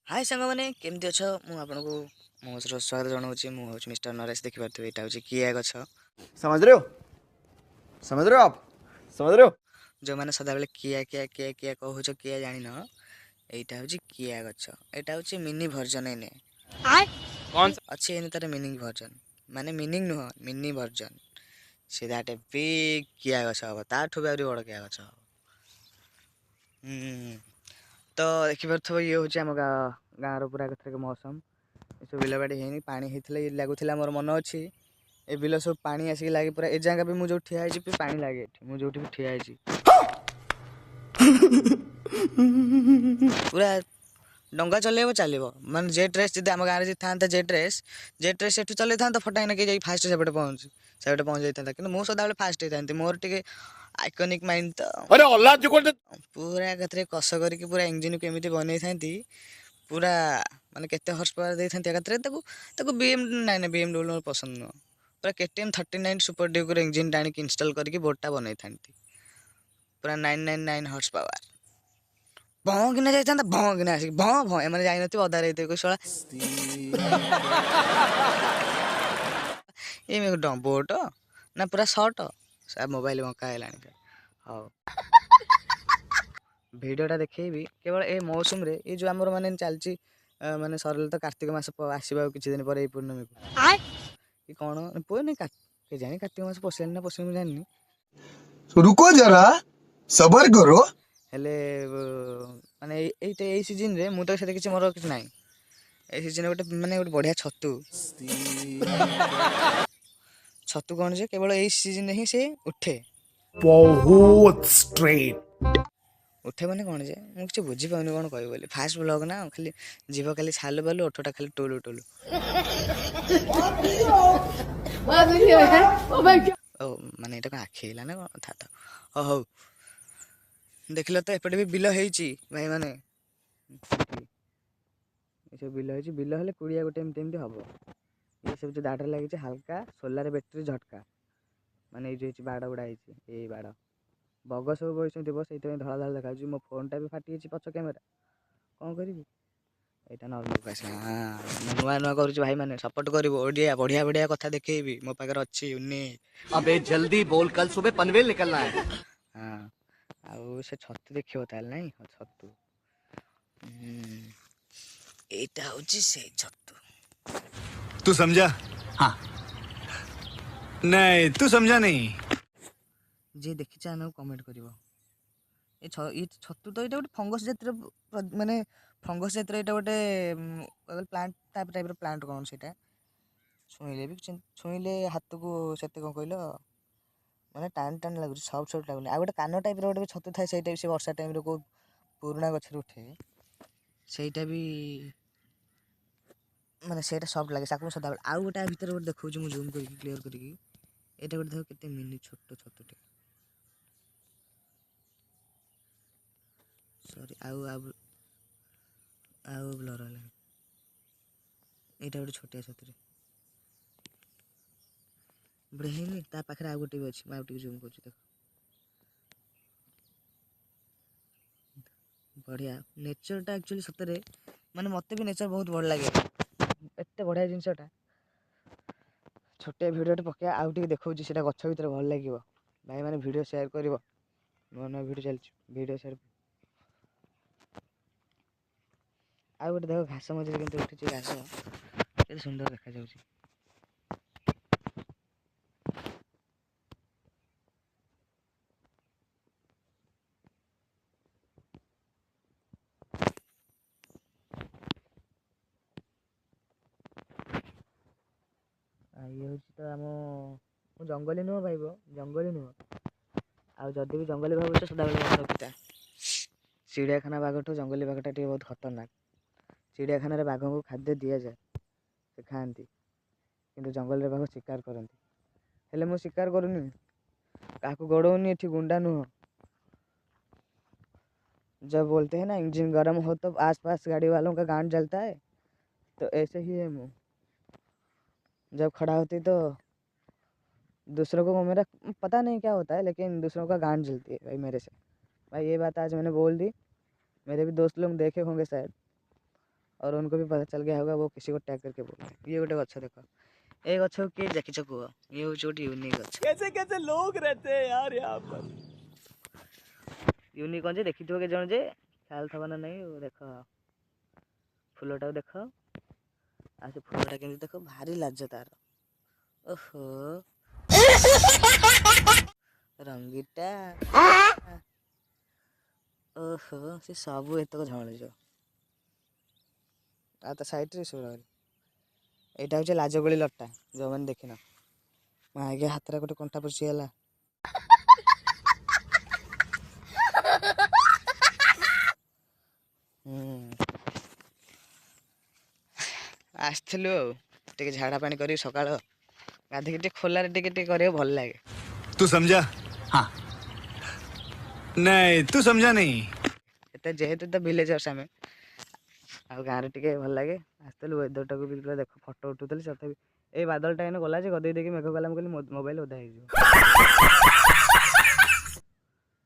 हाय सांग मैंने केमती अच्छ मु आपको मो स्वागत जनाऊँ हूँ मिस्टर नरेश देखिपे यहाँ हूँ किया गछ समझ रहे हो समझ रहे हो आप समझ रहे हो जो मैंने सदाबे किया किया किया किया कहूच किया जान यहाँ हूँ किया गछ यहाँ हूँ मिनी भर्जन एने अच्छी एने तार मिनिंग भर्जन माने मिनिंग नुह मिनी भर्जन से दैट ए बिग किया गछ हम ताठू भी बड़ किया गछ तो देखिपे ये हूँ आम गाँव पूरा कथक मौसम ये सब बिलबाड़ी है पानी होता लगुला मोर मन अच्छी ए बिल सब पानी आसिक लगे पूरा ए जगह भी मुझे ठिया पानी लगे मुझे भी ठिया पूरा डंगा चल चलो माने जेट रेस जब आम गाँव था जेट रेस से चल था फटाक कि फास्ट से पहुँच जाता कि मुझे सदा फास्ट होता मोर टे आइकनिक माइंड तो पूरा कतरे कस कर पूरा इंजिन को एमती बनई था पूरा माने केते हॉर्स पावर दे था बीएम नाइन बीएमडब्ल्यू पसंद नुह पूरा KTM 39 सुपर ड्यूकर इंजिन टाणी इंस्टॉल करके बोर्डटा बनई था पूरा 999 हॉर्स पावर भँ किना जाता भँ किना आसिक भँ भँ एम जान अदा रही कोई शला ये बोट ना पूरा सर्ट मोबाइल बंका है हाँ भिडटा देखेबी केवल ए मौसम रे ये जो आमर माने चलची माने सरल तो कार्तिक मास आसवा किसी दिन पर पूर्णमी को कौन पुणी के जानी कार्तिक मास पशिलानी ना पशिलानी जानी रुको जरा सबर करो हेले माने ये सीजन रे मु तो से किसी मोर किसी नाई ए सीजन गोटे माने गोटे बढ़िया छतु छतु कौन जे केवल यही सीजन ही से उठे बहुत स्ट्रेट उठे माने कौन जे मुझे किसी बुझी पाऊनी कौन कह बोली फास्ट ब्लॉग ना खाली जीव खाली छालु बालू ओठटा खाली टोलू टोलू ओ माने एटा आखि हिला ना कौन था हो हो देखल तो एपटे भी बिल होईची भाई माने ये सब बिल हेले कुड़िया गोटे एमती हम ये सब जो दाढ़ लगे हल्का सोलार बैटेरी झटका माने ये जो बाड़ गुड़ा ये बाड़ बग सब बस से धला धला देखा मो फोनटा भी फाटी पछ कैमेरा कौन करी यहाँ नॉर्मल नुआ नुआ कर भाई मैंने सपोर्ट कर बढ़िया बढ़िया कथा देखेबी मो पाखे अच्छी यूनिक अबे जल्दी बोल कल सुबह पनवेल निकलना है हाँ आउ से छतु देखियो ताल नहीं छतु एटा होची से छतु तू समझा हाँ नहीं तू समझा नहीं जे देखी चाहे कमेंट करिवो ये छतु तो ये गोटे फंगस जातिर माने फंगस जातिर ये गोटे प्लांट टाइप प्लांट कौन से छुईले भी छुईले हाथ को से कौन कहल मैंने टाण टाण लगुच सफ्ट सफ्ट लगुनि आ गोटे कान टाइप गोटे छतु थाए से वर्षा टाइम को पुराणा गछर उठे सेटा भी माने सेटा सफ्ट लगे साकू सदा आउ गोटे भीतर गोटे देखो मु जूम करके क्लियर करके एटा गोटे देखो केते मिनी छोट छतुटे सॉरी आउ ब्लर है यहाँ गोटे छोटिया छतुरे बढ़िया ता पाखे आउ गोटे भी अच्छी मुझे जूम कर देख बढ़िया नेचरटा एक्चुअली सतरे माने मते भी नेचर बहुत भल लगे एत बढ़िया जिनसटा छोटे भिडियो पके आउ टे देखा से गछ भर भल लगे भाई मैंने वीडियो शेयर कर नुआ नुआ वीडियो चलती वीडियो शेयर आउ गोटे देख घास मझे केमती उठी घास के सुंदर देखा जाऊँगी ये हूँ तो आम जंगली नुह भाई जंगली नुह आ जदि भी जंगली भाव सदा बेले मन रखिता चिड़ियाखाना बाघ जंगली बाघटा टे बहुत खतरनाक चिड़ियाखाना बाघ को खाद्य दि जाए से खाती किंतु जंगल बाघ शिकार करती हेले मु शिकार करूनी क्या गोड़ौनी एठी गुंडा नुह जब बोलते हैं ना इंजन गर्म हो तो आसपास गाड़ी वालों का गांड जलता है तो ऐसे ही है मुँह जब खड़ा होती तो दूसरों को मेरा पता नहीं क्या होता है लेकिन दूसरों का गांड जलती है भाई मेरे से भाई ये बात आज मैंने बोल दी मेरे भी दोस्त लोग देखे होंगे शायद और उनको भी पता चल गया होगा, वो किसी को टैग करके बोले। ये गोटे गछ देख, ए गछ को किए देखिछ कुह, ये हूँ गोटे यूनिक गछ। कैसे कैसे लोग रहते हैं यार यहाँ पर। यूनिक जे देखी के जन जे ख्याल थब ना नहीं। देख फुलटा देख, आ से फुलटा केमती देख, भारी लाज तार। ओहो रंगीटा, ओहो से सब एतक झमाल आ तो साइड रे सब यहाँ हूँ लाजगोली लटा जो मैंने देखी ना। मैं आगे हाथ गोटे कंटा पशिगला। आसलु टे झाड़ा पानी कर सका गाधिक खोलार टे भल लगे। तू समझा? हाँ। नहीं तू समझा नहीं। जेहेतु तो विलेजर्स आम आ गाँव टे भल लगे। आसलु वेदर टाक भी देख फटो उठुली तथापि ये बादलटा एने गला गदे देखिए मेघ गला कहली मोबाइल ओदा हो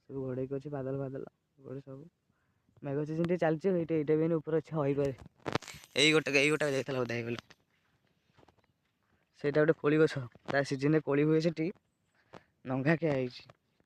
सब घोड़े अच्छे बादल बादल गोटे सब मेघ सीजन चलती ये भी ऊपर अच्छे हो गोटे जाता ओदा हो गोटे कोड़ी गछ ता सीजन कोड़ी हुए से नंगा क्या है।